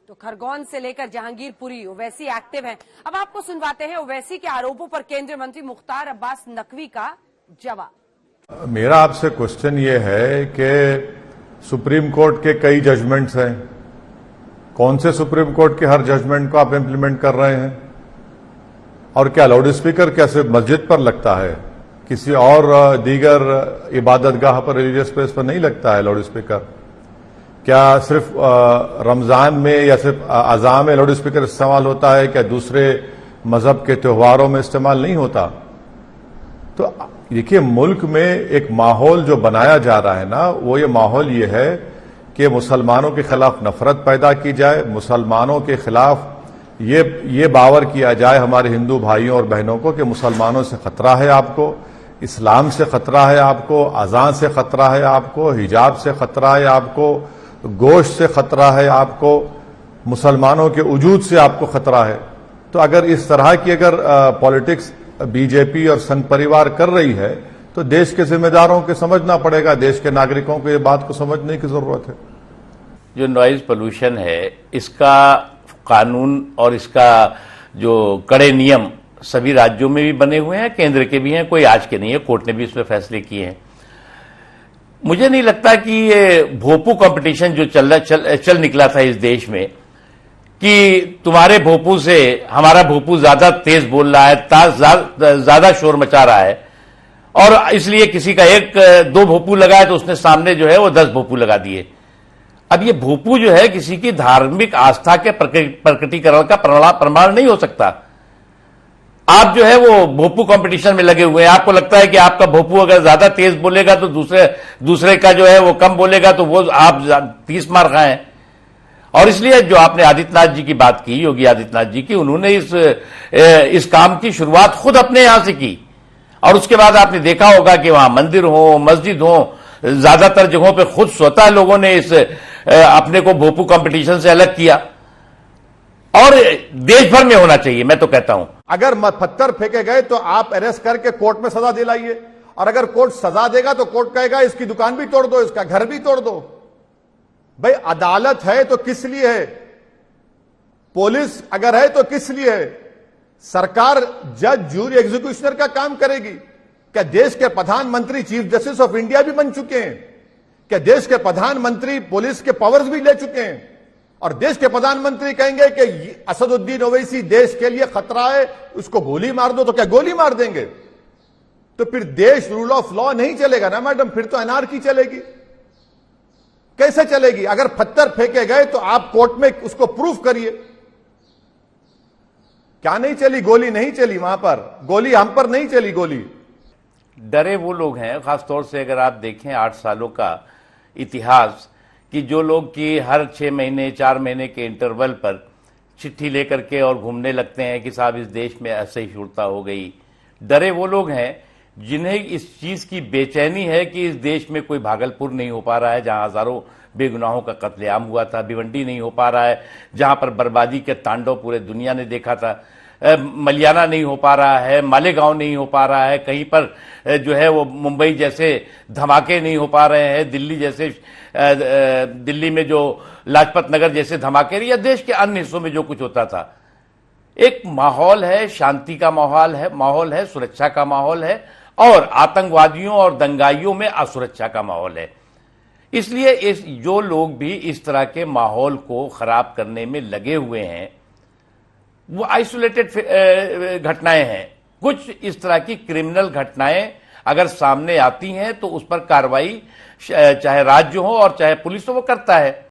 तो खरगोन से लेकर जहांगीरपुरी ओवैसी एक्टिव हैं। अब आपको सुनवाते हैं ओवैसी के आरोपों पर केंद्रीय मंत्री मुख्तार अब्बास नकवी का जवाब। मेरा आपसे क्वेश्चन ये है कि सुप्रीम कोर्ट के कई जजमेंट्स हैं, कौन से सुप्रीम कोर्ट के हर जजमेंट को आप इंप्लीमेंट कर रहे हैं? और क्या लाउड स्पीकर कैसे मस्जिद पर लगता है, किसी और दीगर इबादतगाह पर, रिलीजियस प्लेस पर नहीं लगता है लाउड स्पीकर? क्या सिर्फ रमजान में या सिर्फ अज़ान में लाउड स्पीकर इस्तेमाल होता है? क्या दूसरे मजहब के त्योहारों में इस्तेमाल नहीं होता? तो देखिए, मुल्क में एक माहौल जो बनाया जा रहा है ना, वो ये माहौल ये है कि मुसलमानों के खिलाफ नफरत पैदा की जाए, मुसलमानों के खिलाफ ये बावर किया जाए हमारे हिंदू भाइयों और बहनों को कि मुसलमानों से खतरा है आपको, इस्लाम से खतरा है आपको, अजान से खतरा है आपको, हिजाब से खतरा है आपको, गोश्त से खतरा है आपको, मुसलमानों के वजूद से आपको खतरा है। तो अगर इस तरह की पॉलिटिक्स बीजेपी और संघ परिवार कर रही है तो देश के जिम्मेदारों को समझना पड़ेगा, देश के नागरिकों को ये बात को समझने की जरूरत है। जो नॉइज पोल्यूशन है, इसका कानून और इसका जो कड़े नियम सभी राज्यों में भी बने हुए हैं, केंद्र के भी हैं, कोई आज के नहीं है, कोर्ट ने भी इसमें फैसले किए हैं। मुझे नहीं लगता कि ये भोपू कंपटीशन जो चल निकला था इस देश में कि तुम्हारे भोपू से हमारा भोपू ज्यादा तेज बोल रहा है, ज्यादा शोर मचा रहा है, और इसलिए किसी का दो भोपू लगाए तो उसने सामने जो है वो 10 भोपू लगा दिए। अब ये भोपू जो है किसी की धार्मिक आस्था के प्रकटीकरण का प्रमाण नहीं हो सकता। आप जो है वो भोपू कंपटीशन में लगे हुए हैं, आपको लगता है कि आपका भोपू अगर ज्यादा तेज बोलेगा तो दूसरे का जो है वो कम बोलेगा, तो वो आप 30 मार खाएं। और इसलिए जो आपने आदित्यनाथ जी की बात की, योगी आदित्यनाथ जी की, उन्होंने इस काम की शुरुआत खुद अपने यहां से की, और उसके बाद आपने देखा होगा कि वहां मंदिर हो, मस्जिद हो, ज्यादातर जगहों पे खुद स्वतः लोगों ने अपने को भोपू कंपटीशन से अलग किया, और देश भर में होना चाहिए। मैं तो कहता हूं अगर पत्थर फेंके गए तो आप अरेस्ट करके कोर्ट में सजा दिलाइए, और अगर कोर्ट सजा देगा तो कोर्ट कहेगा इसकी दुकान भी तोड़ दो, इसका घर भी तोड़ दो। भाई, अदालत है तो किस लिए है? पुलिस अगर है तो किस लिए है? सरकार जज, जूरी, एग्जीक्यूशनर का काम करेगी। क्या देश के प्रधानमंत्री चीफ जस्टिस ऑफ इंडिया भी बन चुके हैं? क्या देश के प्रधानमंत्री पुलिस के पावर्स भी ले चुके हैं? और देश के प्रधानमंत्री कहेंगे कि असदुद्दीन ओवैसी देश के लिए खतरा है, उसको गोली मार दो, तो क्या गोली मार देंगे? तो फिर देश रूल ऑफ लॉ नहीं चलेगा ना मैडम, फिर तो अनार्की चलेगी। कैसे चलेगी? अगर पत्थर फेंके गए तो आप कोर्ट में उसको प्रूफ करिए। क्या नहीं चली? गोली नहीं चली वहां पर, गोली हम पर नहीं चली गोली। डरे वो लोग हैं, खासतौर से अगर आप देखें 8 सालों का इतिहास, कि जो लोग कि हर 6 महीने 4 महीने के इंटरवल पर चिट्ठी लेकर के और घूमने लगते हैं कि साहब इस देश में असहिष्णुता हो गई। डरे वो लोग हैं जिन्हें इस चीज की बेचैनी है कि इस देश में कोई भागलपुर नहीं हो पा रहा है जहां हजारों बेगुनाहों का कत्लेआम हुआ था, भिवंडी नहीं हो पा रहा है जहां पर बर्बादी के तांडव पूरे दुनिया ने देखा था, मलियाना नहीं हो पा रहा है, मालेगांव नहीं हो पा रहा है, कहीं पर जो है वो मुंबई जैसे धमाके नहीं हो पा रहे हैं, दिल्ली में जो लाजपत नगर जैसे धमाके, या देश के अन्य हिस्सों में जो कुछ होता था। एक माहौल है, शांति का माहौल है, सुरक्षा का माहौल है, और आतंकवादियों और दंगाइयों में असुरक्षा का माहौल है। इसलिए जो लोग भी इस तरह के माहौल को खराब करने में लगे हुए हैं, वो आइसोलेटेड घटनाएं हैं। कुछ इस तरह की क्रिमिनल घटनाएं अगर सामने आती हैं तो उस पर कार्रवाई चाहे राज्य हो और चाहे पुलिस हो, वो करता है।